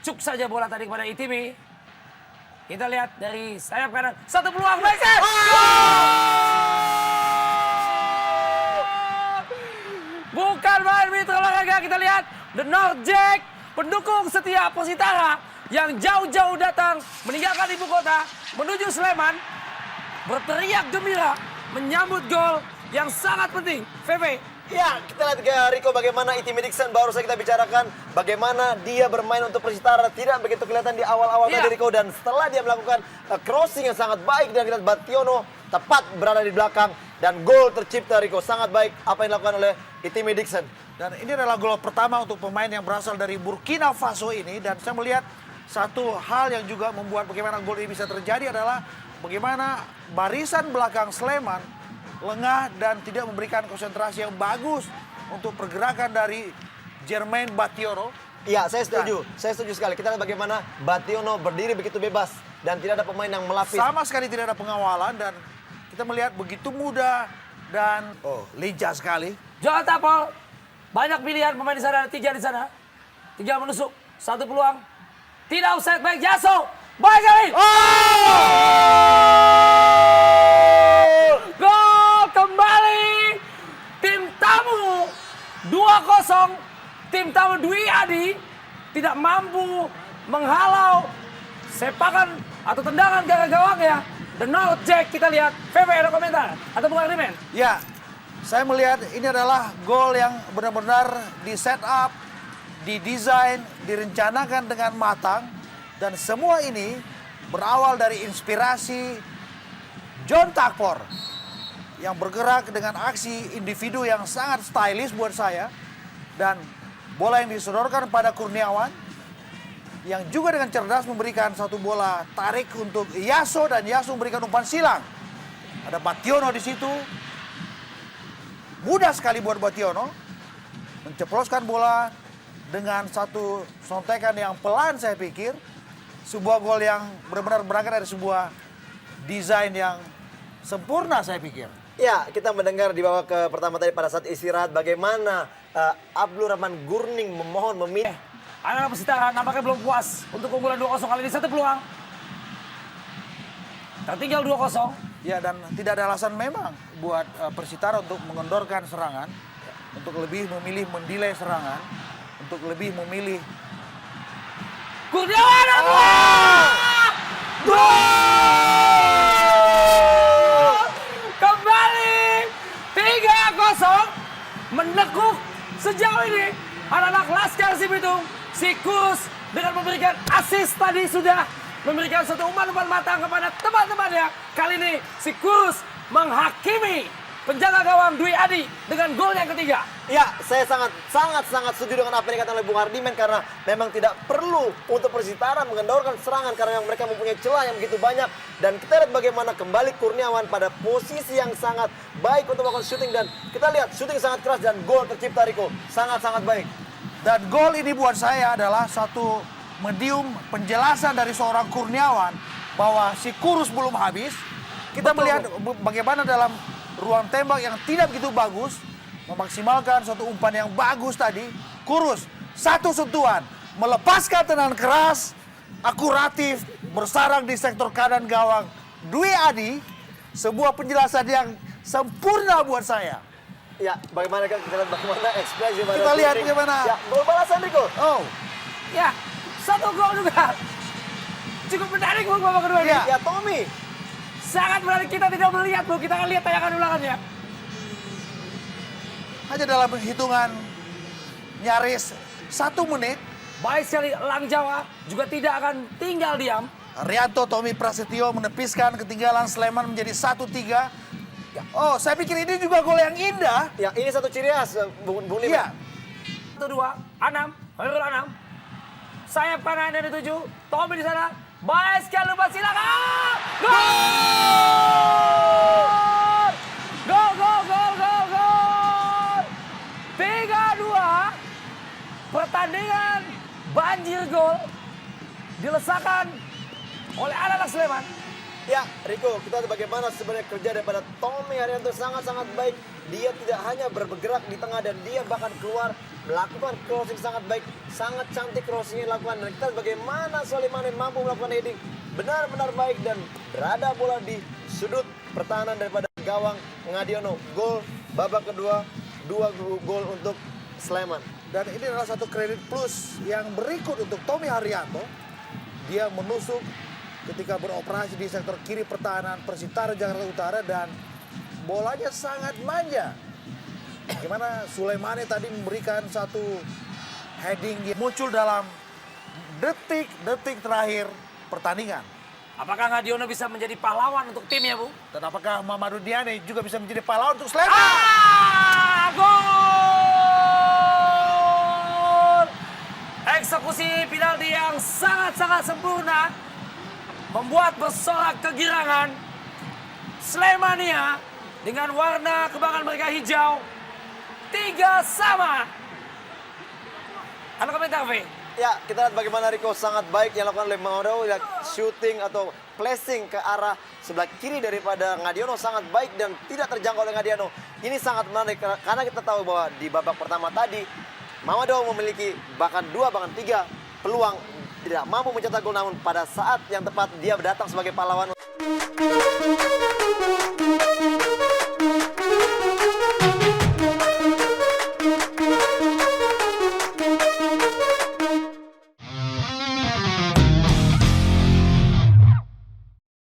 acuk saja bola tadi kepada Itimi. Kita lihat dari sayap kanan. Satu peluang. Messi! Bukan main Mitra Olahraga. Kita lihat The North Jack. Pendukung setia Persitara yang jauh-jauh datang meninggalkan ibu kota menuju Sleman. Berteriak gembira menyambut gol yang sangat penting. VV. Ya, kita lihat ke Rico bagaimana Itimi Dixon baru saja kita bicarakan. Bagaimana dia bermain untuk Persitara. Tidak begitu kelihatan di awal-awal tadi Rico. Dan setelah dia melakukan crossing yang sangat baik. Dan kita lihat Bationo tepat berada di belakang. Dan gol tercipta Rico. Sangat baik apa yang dilakukan oleh Itimi Dixon. Dan ini adalah gol pertama untuk pemain yang berasal dari Burkina Faso ini. Dan saya melihat satu hal yang juga membuat bagaimana gol ini bisa terjadi adalah bagaimana barisan belakang Sleman lengah dan tidak memberikan konsentrasi yang bagus untuk pergerakan dari Jermaine Bationo. Iya, saya setuju. Saya setuju sekali. Kita lihat bagaimana Bationo berdiri begitu bebas dan tidak ada pemain yang melapis. Sama sekali tidak ada pengawalan dan kita melihat begitu mudah dan lincah sekali. Johan Tapol. Banyak pilihan pemain di sana, 3 di sana. 3 menusuk, 1 peluang. Tidak offside, baik Yaso. Baik kali. Gol kembali. Tim tamu 2-0. Tim tamu Dwi Adi tidak mampu menghalau sepakan atau tendangan gawang gawang ya. The North Jack kita lihat. VV ada komentar atau bukan Rimen? Ya, saya melihat ini adalah gol yang benar-benar di set up, didesain, direncanakan dengan matang. Dan semua ini berawal dari inspirasi John Takpor yang bergerak dengan aksi individu yang sangat stylish buat saya. Dan bola yang disodorkan pada Kurniawan yang juga dengan cerdas memberikan satu bola tarik untuk Yaso dan Yaso memberikan umpan silang. Ada Bationo di situ. Mudah sekali buat Bationo menceploskan bola dengan satu sontekan yang pelan saya pikir. Sebuah gol yang benar-benar berangkat dari sebuah desain yang sempurna saya pikir. Ya, kita mendengar di bawah ke pertama tadi pada saat istirahat bagaimana Abdul Rahman Gurning memohon meminta. Anak Persitara nampaknya belum puas untuk keunggulan 2-0 kali ini. 1 peluang. Tertinggal 2-0. Ya, dan tidak ada alasan memang buat Persitara untuk mengendorkan serangan, untuk lebih memilih mendelay serangan, untuk lebih memilih Kurniawan gol! Kembali 3-0 menekuk sejauh ini anak-anak Laskar Cibitung. Si Kurus dengan memberikan assist tadi sudah memberikan satu umpan-umpan matang kepada teman-temannya. Kali ini si Kurus menghakimi penjaga gawang Dwi Adi dengan gol yang ketiga. Ya, saya sangat setuju dengan apa yang dikatakan oleh Bung Hardiman karena memang tidak perlu untuk Persitara mengendorkan serangan karena mereka mempunyai celah yang begitu banyak. Dan kita lihat bagaimana kembali Kurniawan pada posisi yang sangat baik untuk melakukan syuting dan kita lihat syuting sangat keras dan gol tercipta Rico. Sangat baik. dan gol ini buat saya adalah satu medium penjelasan dari seorang Kurniawan bahwa si Kurus belum habis. Kita melihat bagaimana dalam ruang tembak yang tidak begitu bagus memaksimalkan satu umpan yang bagus tadi. Kurus satu sentuhan melepaskan tendangan keras akuratif bersarang di sektor kanan gawang Dwi Adi. Sebuah penjelasan yang sempurna buat saya. Ya, bagaimana kita lihat bagaimana ekspresi Kita lihat bagaimana. Ya, gol balasan Rico. Oh, Ya, satu gol juga. Cukup menarik Bu babak kedua ini. Ya, Tommy. Sangat menarik, kita tidak melihat Bu, kita akan lihat tayangan ulangannya. hanya dalam hitungan nyaris 1 menit, Baik sekali, Lang Jawa juga tidak akan tinggal diam. Rianto Tommy Prasetyo menepiskan ketinggalan Sleman menjadi 1-3. Oh, saya pikir ini juga gol yang indah. Ya, ini satu ciri khas Bung Limen. Iya. 1-2, Anam, Khairul Anam. Sayap kanan yang dituju, Tommy di sana. Baik sekali, lupa silakan. Gol! Gol, gol, gol, gol, gol. 3-2. Pertandingan banjir gol dilesakan oleh anak-anak Sleman. Ya, Riko, kita lihat bagaimana sebenarnya kerja daripada Tommy Haryanto sangat-sangat baik. Dia tidak hanya bergerak di tengah dan dia bahkan keluar melakukan crossing sangat baik. Sangat cantik crossing yang dilakukan. Dan kita lihat bagaimana Soleimani mampu melakukan heading benar-benar baik dan berada bola di sudut pertahanan daripada gawang Ngadiono. Gol babak kedua, 2 gol untuk Sleman. Dan ini adalah satu kredit plus yang berikut untuk Tommy Haryanto. Dia menusuk ketika beroperasi di sektor kiri pertahanan Persitara Jakarta Utara dan bolanya sangat manja. Gimana Suleimani tadi memberikan satu heading yang muncul dalam detik-detik terakhir pertandingan. Apakah Ngadiono bisa menjadi pahlawan untuk timnya, Bu? Dan apakah Mamadou Diane juga bisa menjadi pahlawan untuk Sleman? Gol! Eksekusi penalti yang sangat-sangat sempurna membuat bersorak kegirangan Slemania dengan warna kebanggaan mereka hijau. 3-3. Ada komentar, V? Ya, kita lihat bagaimana Riko sangat baik yang dilakukan oleh Mauro, shooting atau placing ke arah sebelah kiri daripada Ngadiono sangat baik dan tidak terjangkau oleh Ngadiono. Ini sangat menarik karena kita tahu bahwa di babak pertama tadi Mamadou memiliki bahkan 2 bahkan 3 peluang tidak mampu mencetak gol, namun pada saat yang tepat dia datang sebagai pahlawan.